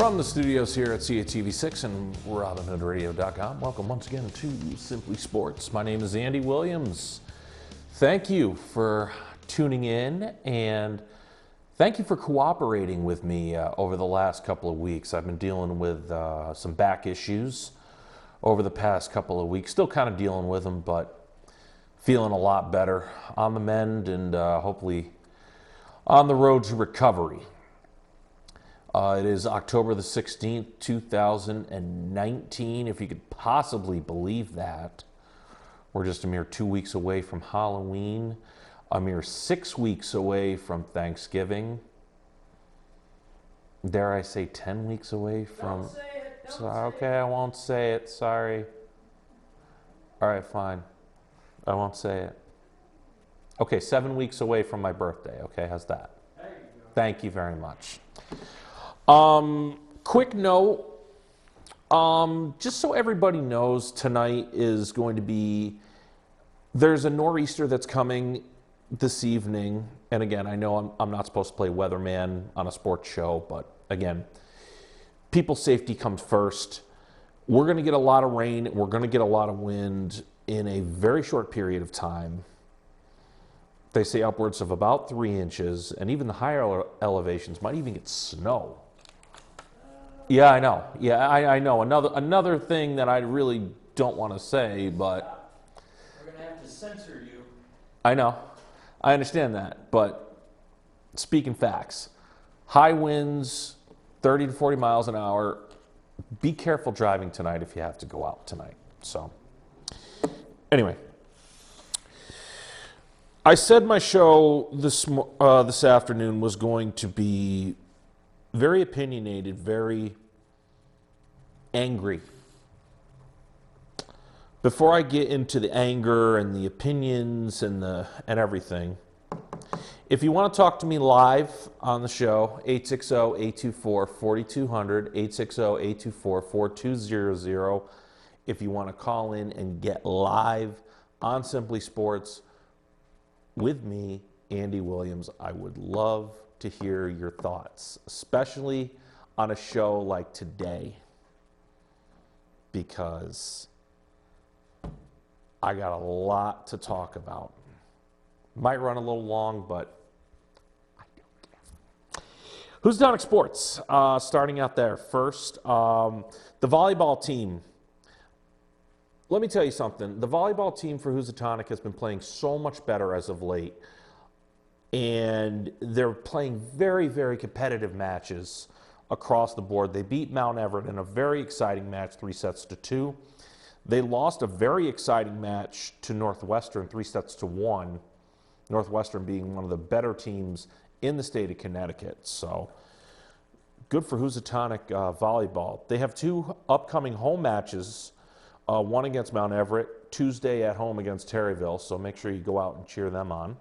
From the studios here at CATV6 and RobinHoodRadio.com, welcome once again to Simply Sports. My name is Andy Williams. Thank you for tuning in and thank you for cooperating with me over the last couple of weeks. I've been dealing with some back issues over the past couple of weeks. Still kind of dealing with them, but feeling a lot better on the mend and hopefully on the road to recovery. It is October the 16th, 2019, if you could possibly believe that. We're just a mere 2 weeks away from Halloween, a mere 6 weeks away from Thanksgiving. Dare I say 10 weeks away from... Don't say it. Okay, I won't say it, sorry. All right, fine. I won't say it. Okay, 7 weeks away from my birthday, okay? How's that? There you go. Thank you very much. Quick note, just so everybody knows, tonight is going to be, there's a nor'easter that's coming this evening. And again, I know I'm not supposed to play weatherman on a sports show, but again, people's safety comes first. We're going to get a lot of rain. We're going to get a lot of wind in a very short period of time. They say upwards of about 3 inches, and even the higher elevations might even get snow. Yeah, I know. Yeah, I know. Another thing that I really don't want to say, but... We're going to have to censor you. I know. I understand that, but speaking facts. High winds, 30 to 40 miles an hour. Be careful driving tonight if you have to go out tonight. So, anyway. I said my show this afternoon was going to be very opinionated, very angry. Before I get into the anger and the opinions and everything, if you want to talk to me live on the show, 860-824-4200, 860-824-4200. If you want to call in and get live on Simply Sports with me, Andy Williams, I would love to hear your thoughts, especially on a show like today, because I got a lot to talk about. Might run a little long, but I don't care. Who's down at sports? Starting out there first, the volleyball team. Let me tell you something. The volleyball team for Housatonic has been playing so much better as of late. And they're playing very, very competitive matches across the board. They beat Mount Everett in a very exciting match, 3-2. They lost a very exciting match to Northwestern, 3-1. Northwestern being one of the better teams in the state of Connecticut. So good for Housatonic volleyball. They have 2 upcoming home matches. One against Mount Everett, Tuesday at home against Terryville, so make sure you go out and cheer them on.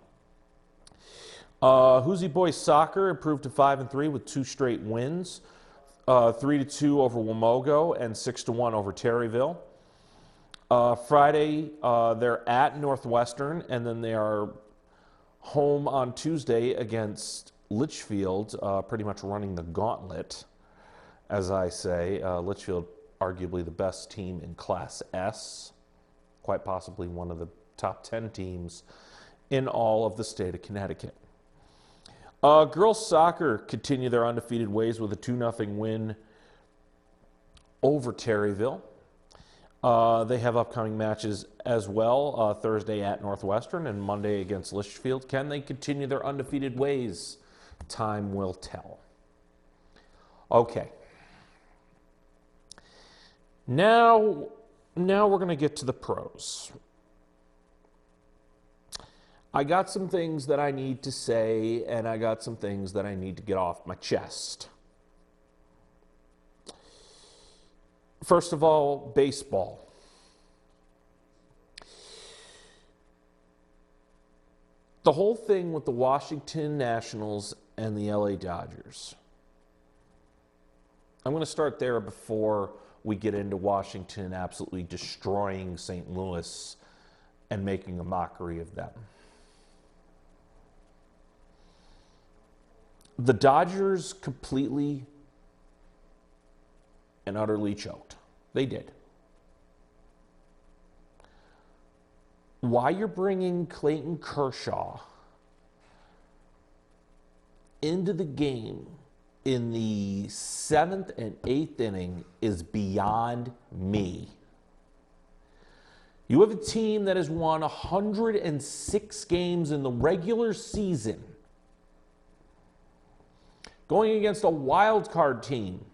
Hoosie Boys Soccer improved to 5-3 with 2 straight wins, 3-2 over Wamogo and 6-1 over Terryville. Friday, they're at Northwestern, and then they are home on Tuesday against Litchfield, pretty much running the gauntlet, as I say. Litchfield, arguably the best team in Class S, quite possibly one of the top 10 teams in all of the state of Connecticut. Girls soccer continue their undefeated ways with a 2-0 win over Terryville. They have upcoming matches as well, Thursday at Northwestern and Monday against Litchfield. Can they continue their undefeated ways? Time will tell. Okay. Now we're going to get to the pros. I got some things that I need to say, and I got some things that I need to get off my chest. First of all, baseball. The whole thing with the Washington Nationals and the LA Dodgers. I'm going to start there before we get into Washington absolutely destroying St. Louis and making a mockery of them. The Dodgers completely and utterly choked. They did. Why you're bringing Clayton Kershaw into the game in the 7th and 8th inning is beyond me. You have a team that has won 106 games in the regular season, going against a wild card team.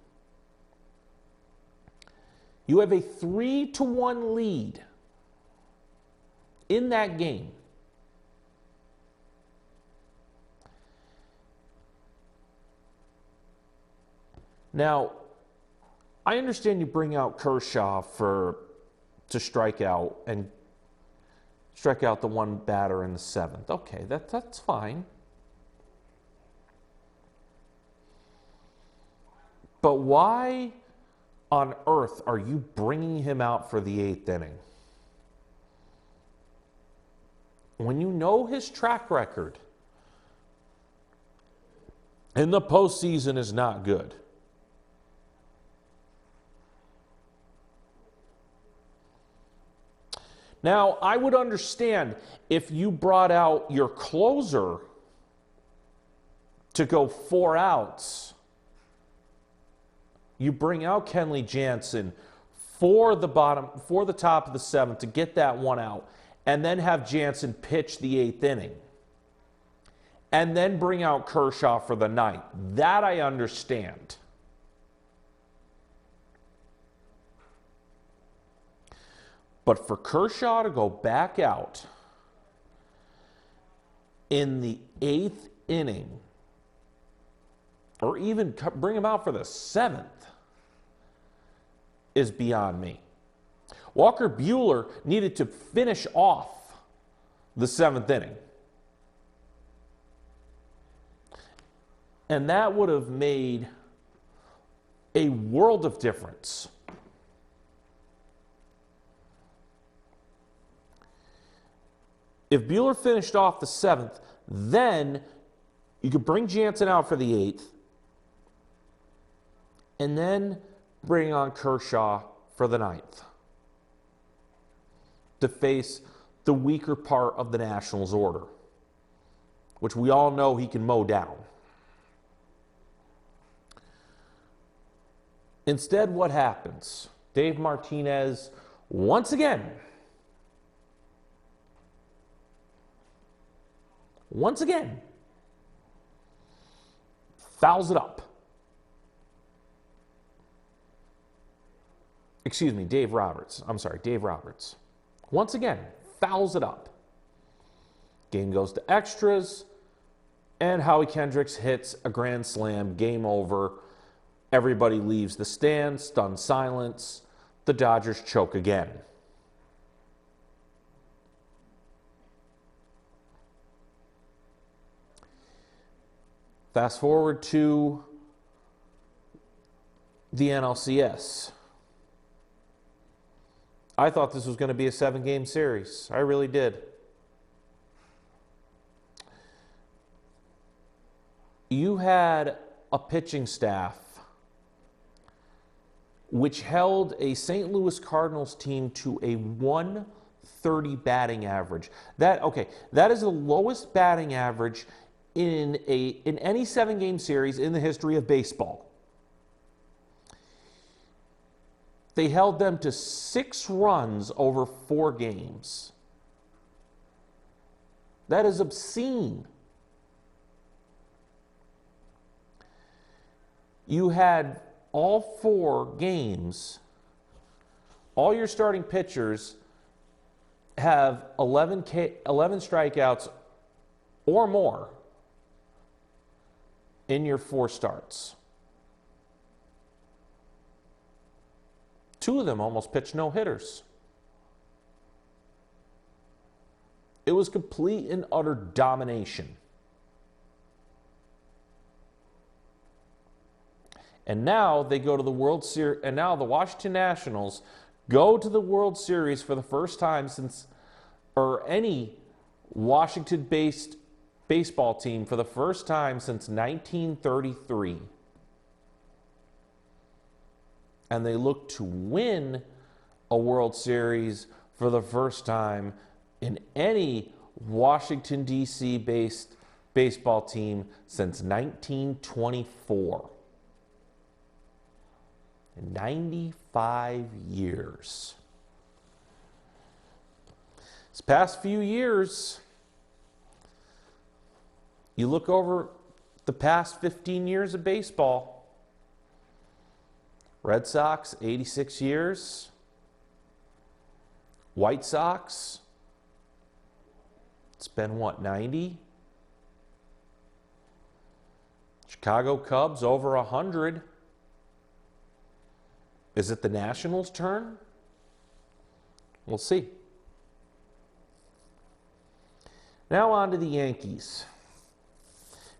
You have a 3-1 lead in that game. Now, I understand you bring out Kershaw to strike out and strike out the one batter in the 7th. Okay, that's fine. But why on earth are you bringing him out for the 8th inning? When you know his track record in the postseason is not good. Now, I would understand if you brought out your closer to go 4 outs. You bring out Kenley Jansen for the top of the 7th to get that 1 out, and then have Jansen pitch the 8th inning. And then bring out Kershaw for the 9th. That I understand. But for Kershaw to go back out in the 8th inning, or even bring him out for the 7th, is beyond me. Walker Buehler needed to finish off the 7th inning. And that would have made a world of difference. If Buehler finished off the 7th, then you could bring Jansen out for the 8th and then bring on Kershaw for the 9th to face the weaker part of the Nationals' order, which we all know he can mow down. Instead, what happens? Dave Martinez, once again, fouls it up. Excuse me, Dave Roberts. Once again, fouls it up. Game goes to extras, and Howie Kendricks hits a grand slam. Game over. Everybody leaves the stand, stunned silence. The Dodgers choke again. Fast forward to the NLCS. I thought this was going to be a 7-game series. I really did. You had a pitching staff which held a St. Louis Cardinals team to a 130 batting average. That is the lowest batting average in any 7-game series in the history of baseball. They held them to 6 runs over 4 games. That is obscene. You had all 4 games, all your starting pitchers have 11 strikeouts or more in your 4 starts. 2 of them almost pitched no-hitters. It was complete and utter domination. And now they go to the World Series, and now the Washington Nationals go to the World Series for the first time since, or any Washington-based baseball team for the first time since 1933. and they look to win a World Series for the first time in any Washington, D.C. based baseball team since 1924. In 95 years. This past few years, you look over the past 15 years of baseball. Red Sox, 86 years. White Sox, it's been what, 90? Chicago Cubs, over 100. Is it the Nationals' turn? We'll see. Now on to the Yankees.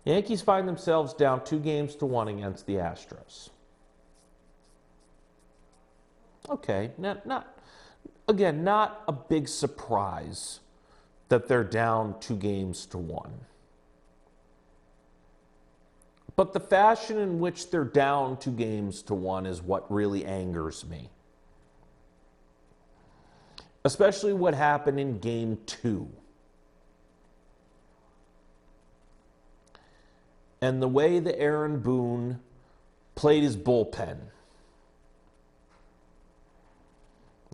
The Yankees find themselves down 2-1 against the Astros. Okay, not a big surprise that they're down 2-1. But the fashion in which they're down 2-1 is what really angers me. Especially what happened in Game 2. And the way that Aaron Boone played his bullpen.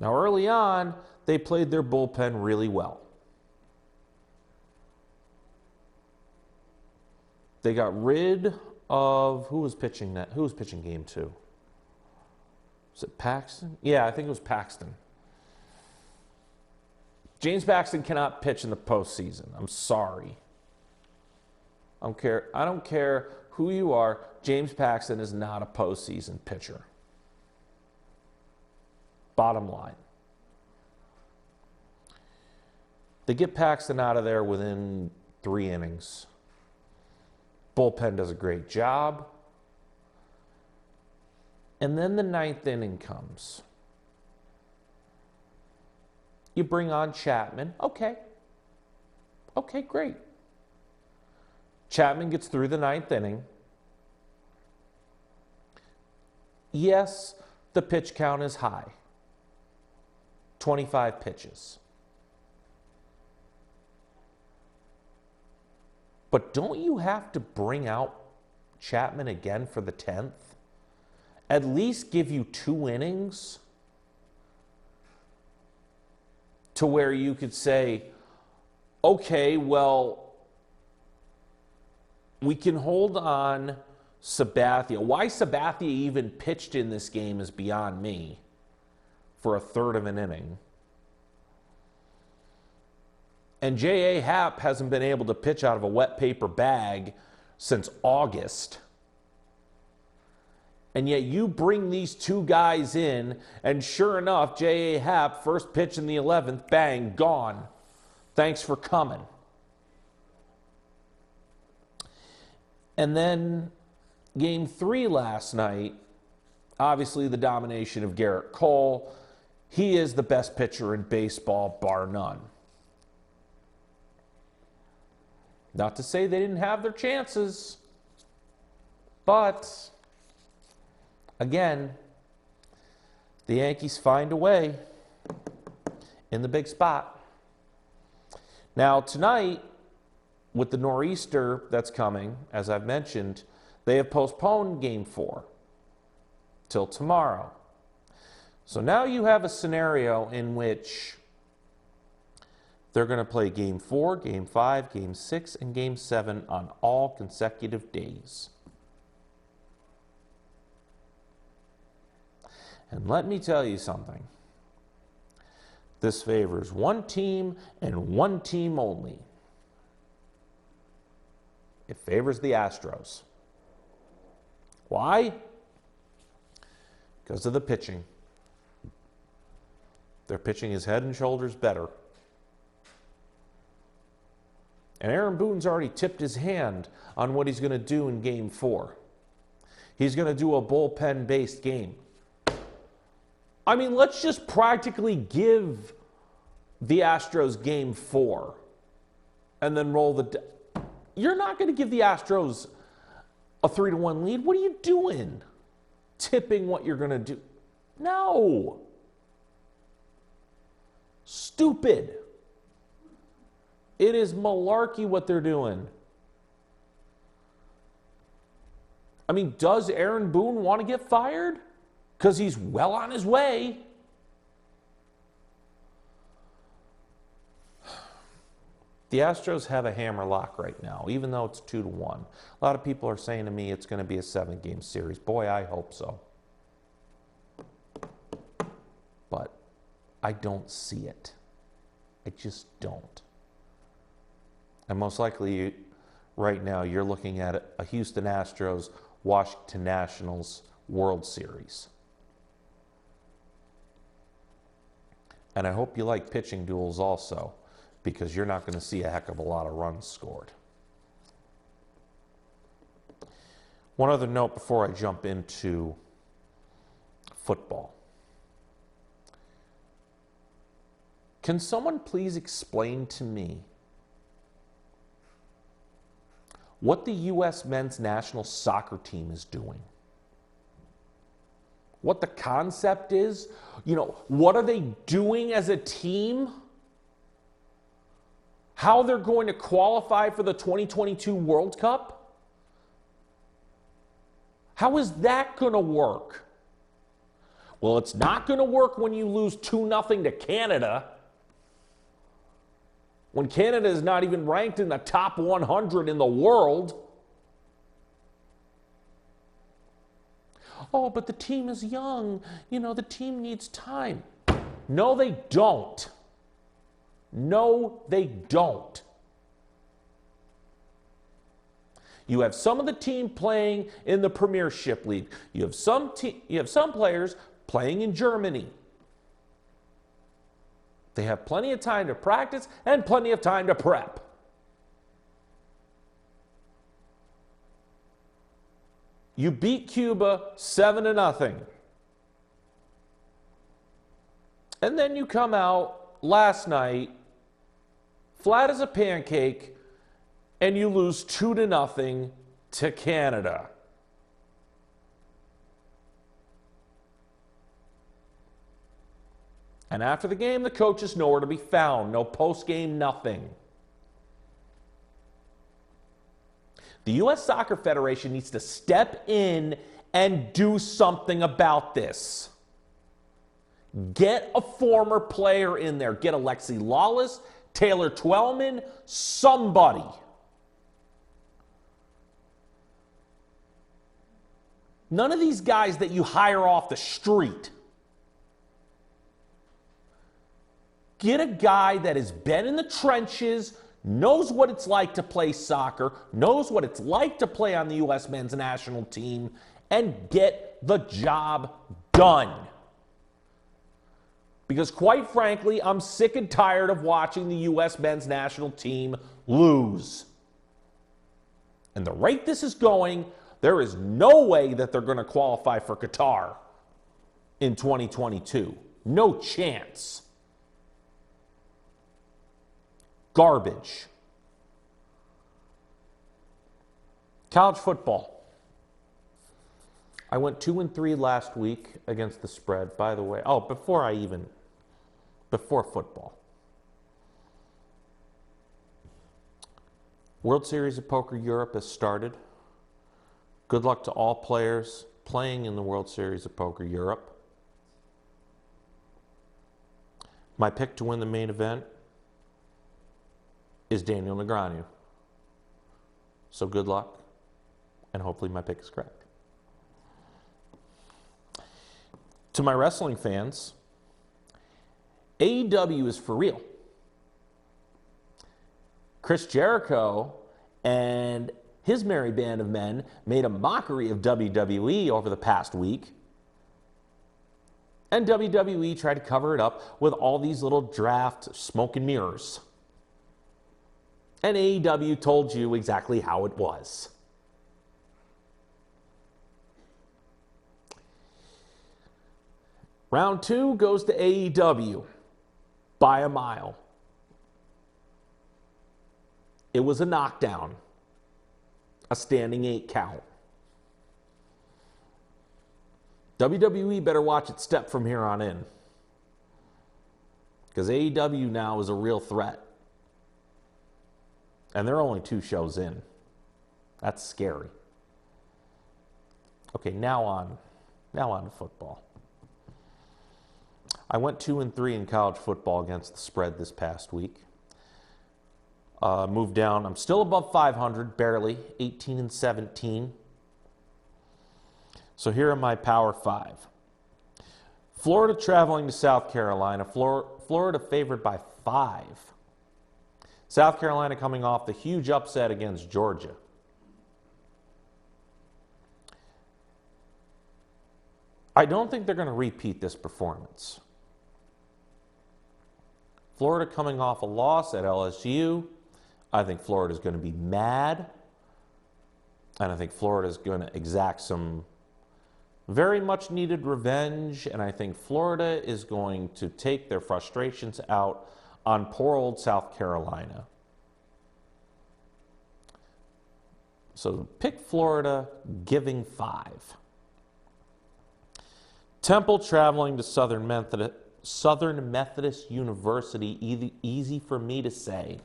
Now, early on, they played their bullpen really well. They got rid of, who was pitching Game 2? Was it Paxton? Yeah, I think it was Paxton. James Paxton cannot pitch in the postseason. I'm sorry. I don't care who you are. James Paxton is not a postseason pitcher. Bottom line. They get Paxton out of there within 3 innings. Bullpen does a great job. And then the 9th inning comes. You bring on Chapman. Okay, great. Chapman gets through the 9th inning. Yes, the pitch count is high. 25 pitches. But don't you have to bring out Chapman again for the 10th? At least give you 2 innings to where you could say, okay, well, we can hold on Sabathia. Why Sabathia even pitched in this game is beyond me for a third of an inning. And J.A. Happ hasn't been able to pitch out of a wet paper bag since August. And yet you bring these 2 guys in, and sure enough, J.A. Happ, first pitch in the 11th, bang, gone. Thanks for coming. And then Game 3 last night, obviously the domination of Garrett Cole. He is the best pitcher in baseball, bar none. Not to say they didn't have their chances, but again, the Yankees find a way in the big spot. Now tonight, with the nor'easter that's coming, as I've mentioned, they have postponed Game 4 till tomorrow. So now you have a scenario in which they're going to play Game 4, Game 5, Game 6, and Game 7 on all consecutive days. And let me tell you something. This favors one team and one team only. It favors the Astros. Why? Because of the pitching. Their pitching is head and shoulders better. And Aaron Boone's already tipped his hand on what he's going to do in Game 4. He's going to do a bullpen-based game. I mean, let's just practically give the Astros Game 4 and then roll the... You're not going to give the Astros a 3-1 lead. What are you doing? Tipping what you're going to do. No. Stupid. It is malarkey what they're doing. I mean, does Aaron Boone want to get fired? Because he's well on his way. The Astros have a hammer lock right now, even though it's 2-1. A lot of people are saying to me it's going to be a 7-game series. Boy, I hope so. But I don't see it. I just don't. And most likely, right now, you're looking at a Houston Astros, Washington Nationals World Series. And I hope you like pitching duels also, because you're not going to see a heck of a lot of runs scored. One other note before I jump into football. Can someone please explain to me what the U.S. men's national soccer team is doing? What the concept is? You know, what are they doing as a team? How they're going to qualify for the 2022 World Cup? How is that going to work? Well, it's not going to work when you lose 2-0 to Canada. When Canada is not even ranked in the top 100 in the world. Oh, but the team is young. You know, the team needs time. No, they don't. No, they don't. You have some of the team playing in the Premiership League. You have some players playing in Germany. They have plenty of time to practice and plenty of time to prep. You beat Cuba 7-0. And then you come out last night, flat as a pancake, and you lose 2-0 to Canada. And after the game, the coach is nowhere to be found. No post-game, nothing. The U.S. Soccer Federation needs to step in and do something about this. Get a former player in there. Get Alexi Lawless, Taylor Twellman, somebody. None of these guys that you hire off the street. Get a guy that has been in the trenches, knows what it's like to play soccer, knows what it's like to play on the U.S. men's national team, and get the job done. Because quite frankly, I'm sick and tired of watching the U.S. men's national team lose. And the rate this is going, there is no way that they're going to qualify for Qatar in 2022. No chance. Garbage. College football. I went 2-3 last week against the spread, by the way. Oh, before football. World Series of Poker Europe has started. Good luck to all players playing in the World Series of Poker Europe. My pick to win the main event is Daniel Negreanu. So good luck, and hopefully my pick is correct. To my wrestling fans, AEW is for real. Chris Jericho and his merry band of men made a mockery of WWE over the past week. And WWE tried to cover it up with all these little draft smoke and mirrors. And AEW told you exactly how it was. Round 2 goes to AEW by a mile. It was a knockdown, a standing 8 count. WWE better watch its step from here on in. Because AEW now is a real threat. And they're only 2 shows in. That's scary. Okay, now on to football. I went 2-3 in college football against the spread this past week. Moved down. I'm still above 500, barely, 18-17. So here are my Power 5. Florida traveling to South Carolina. Florida favored by 5. South Carolina coming off the huge upset against Georgia. I don't think they're going to repeat this performance. Florida coming off a loss at LSU. I think Florida's going to be mad. And I think Florida's going to exact some very much needed revenge. And I think Florida is going to take their frustrations out on poor old South Carolina. So pick Florida, giving 5. Temple traveling to Southern Methodist University, easy for me to say.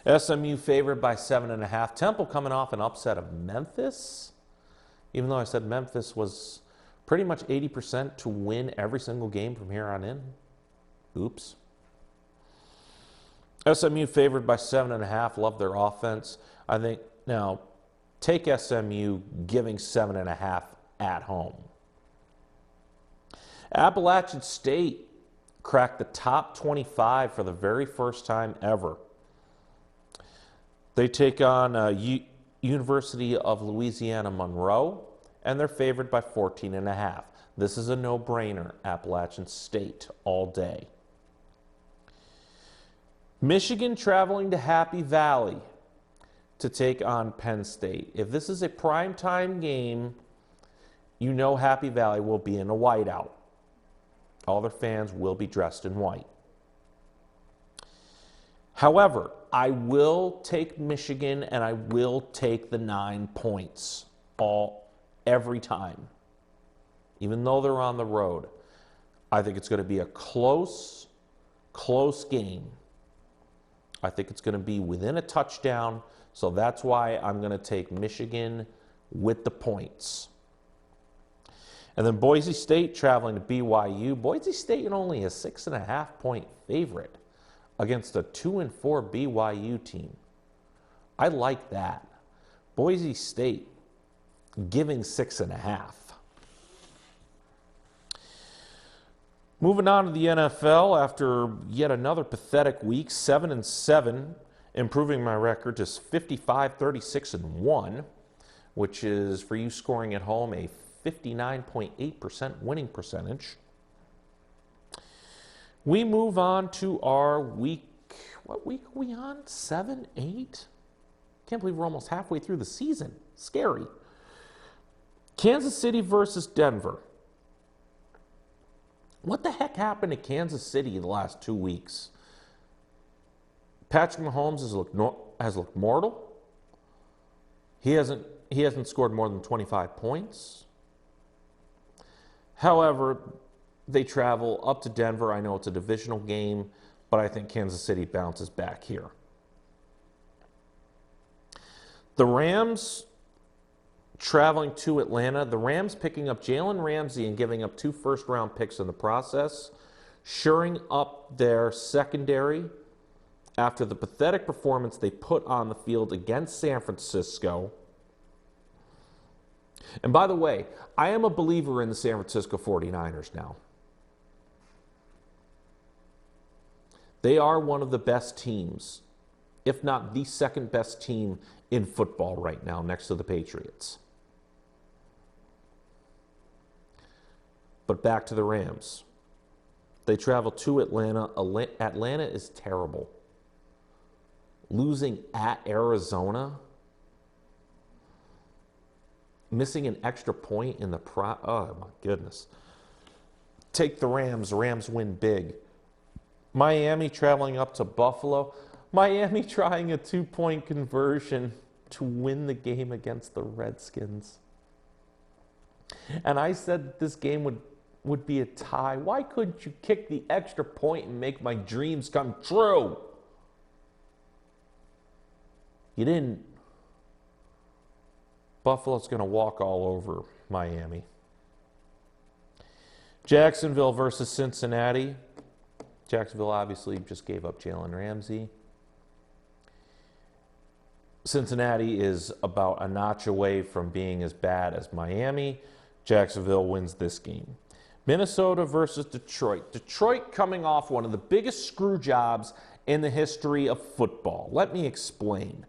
SMU favored by 7.5. Temple coming off an upset of Memphis. Even though I said Memphis was pretty much 80% to win every single game from here on in. Oops. SMU favored by 7.5. Love their offense. I think, now, take SMU giving 7.5 at home. Appalachian State cracked the top 25 for the very first time ever. They take on University of Louisiana Monroe, and they're favored by 14.5. This is a no-brainer, Appalachian State all day. Michigan traveling to Happy Valley to take on Penn State. If this is a primetime game, you know Happy Valley will be in a whiteout. All their fans will be dressed in white. However, I will take Michigan and I will take the 9 points every time. Even though they're on the road. I think it's going to be a close game. I think it's going to be within a touchdown. So that's why I'm going to take Michigan with the points. And then Boise State traveling to BYU. Boise State only a 6.5-point favorite against a 2-4 BYU team. I like that. Boise State giving 6.5. Moving on to the NFL after yet another pathetic week, 7-7, improving my record to 55-36-1, which is, for you scoring at home, a 59.8% winning percentage. We move on to our week. What week are we on? 7, 8? Can't believe we're almost halfway through the season. Scary. Kansas City versus Denver. What the heck happened to Kansas City the last 2 weeks? Patrick Mahomes has looked mortal. He hasn't scored more than 25 points. However, they travel up to Denver. I know it's a divisional game, but I think Kansas City bounces back here. The Rams traveling to Atlanta. The Rams picking up Jalen Ramsey and giving up 2 first-round picks in the process, shoring up their secondary after the pathetic performance they put on the field against San Francisco. And by the way, I am a believer in the San Francisco 49ers now. They are one of the best teams, if not the second best team in football right now, next to the Patriots. But back to the Rams. They travel to Atlanta. Atlanta is terrible. Losing at Arizona. Missing an extra point in the oh my goodness. Take the Rams. Rams win big. Miami traveling up to Buffalo. Miami trying a 2-point conversion to win the game against the Redskins. And I said that this game would be a tie. Why couldn't you kick the extra point and make my dreams come true? You didn't. Buffalo's going to walk all over Miami. Jacksonville versus Cincinnati. Jacksonville obviously just gave up Jalen Ramsey. Cincinnati is about a notch away from being as bad as Miami. Jacksonville wins this game. Minnesota versus Detroit. Detroit coming off one of the biggest screw jobs in the history of football. Let me explain.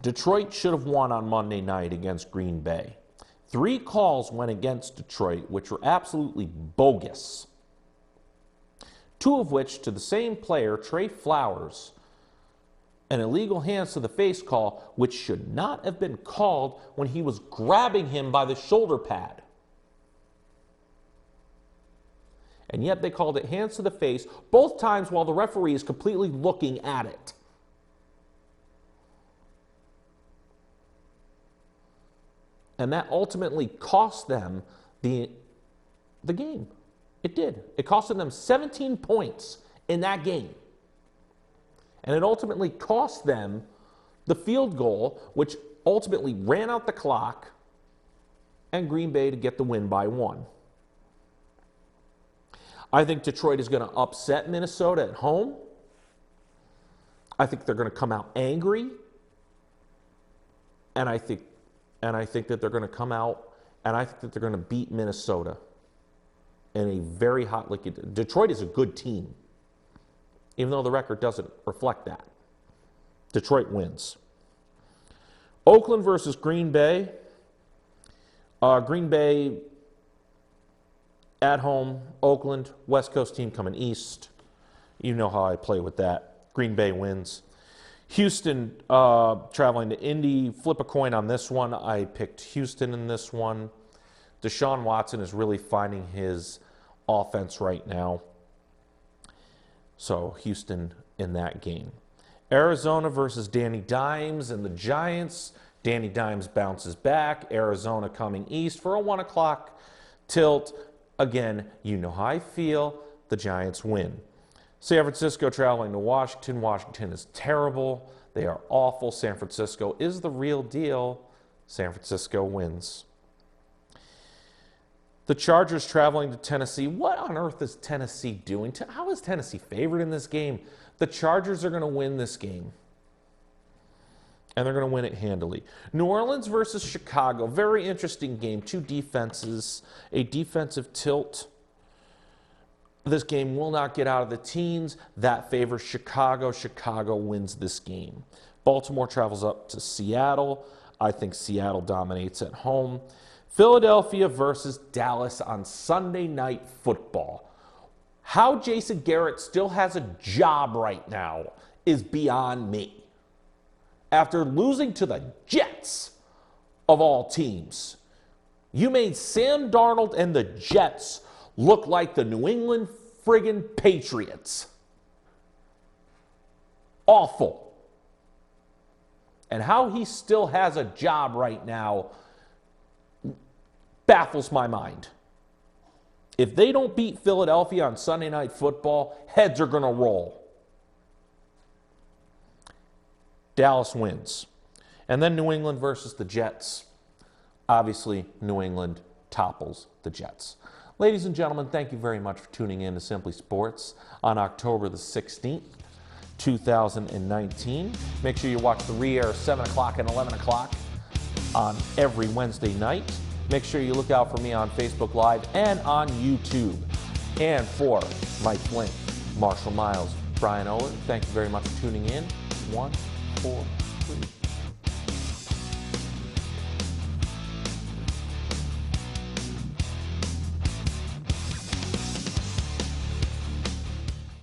Detroit should have won on Monday night against Green Bay. 3 calls went against Detroit, which were absolutely bogus. 2 of which to the same player, Trey Flowers, an illegal hands to the face call, which should not have been called when he was grabbing him by the shoulder pad. And yet they called it hands to the face, both times while the referee is completely looking at it. And that ultimately cost them the game. It did. It costed them 17 points in that game. And it ultimately cost them the field goal, which ultimately ran out the clock, and Green Bay to get the win by 1. I think Detroit is going to upset Minnesota at home. I think they're going to come out angry. And I think that they're going to come out, and I think that they're going to beat Minnesota in a very hot league. Detroit is a good team, even though the record doesn't reflect that. Detroit wins. Oakland versus Green Bay. Green Bay at home. Oakland, West Coast team coming east. You know how I play with that. Green Bay wins. Houston traveling to Indy. Flip a coin on this one. I picked Houston in this one. Deshaun Watson is really finding his offense right now. So Houston in that game. Arizona versus Danny Dimes and the Giants. Danny Dimes bounces back. Arizona coming east for a 1 o'clock tilt. Again, you know how I feel. The Giants win. San Francisco traveling to Washington. Washington is terrible. They are awful. San Francisco is the real deal. San Francisco wins. The Chargers traveling to Tennessee. What on earth is Tennessee doing? How is Tennessee favored in this game? The Chargers are going to win this game. And they're going to win it handily. New Orleans versus Chicago. Very interesting game. 2 defenses. A defensive tilt. This game will not get out of the teens. That favors Chicago. Chicago wins this game. Baltimore travels up to Seattle. I think Seattle dominates at home. Philadelphia versus Dallas on Sunday Night Football. How Jason Garrett still has a job right now is beyond me. After losing to the Jets, of all teams, you made Sam Darnold and the Jets look like the New England friggin' Patriots. Awful. And how he still has a job right now baffles my mind. If they don't beat Philadelphia on Sunday Night Football, heads are going to roll. Dallas wins. And then New England versus the Jets. Obviously, New England topples the Jets. Ladies and gentlemen, thank you very much for tuning in to Simply Sports on October the 16th, 2019. Make sure you watch the re-air 7 o'clock and 11 o'clock on every Wednesday night. Make sure you look out for me on Facebook Live and on YouTube. And for Mike Flint, Marshall Miles, Brian Owen, thank you very much for tuning in. 1, 4, 3.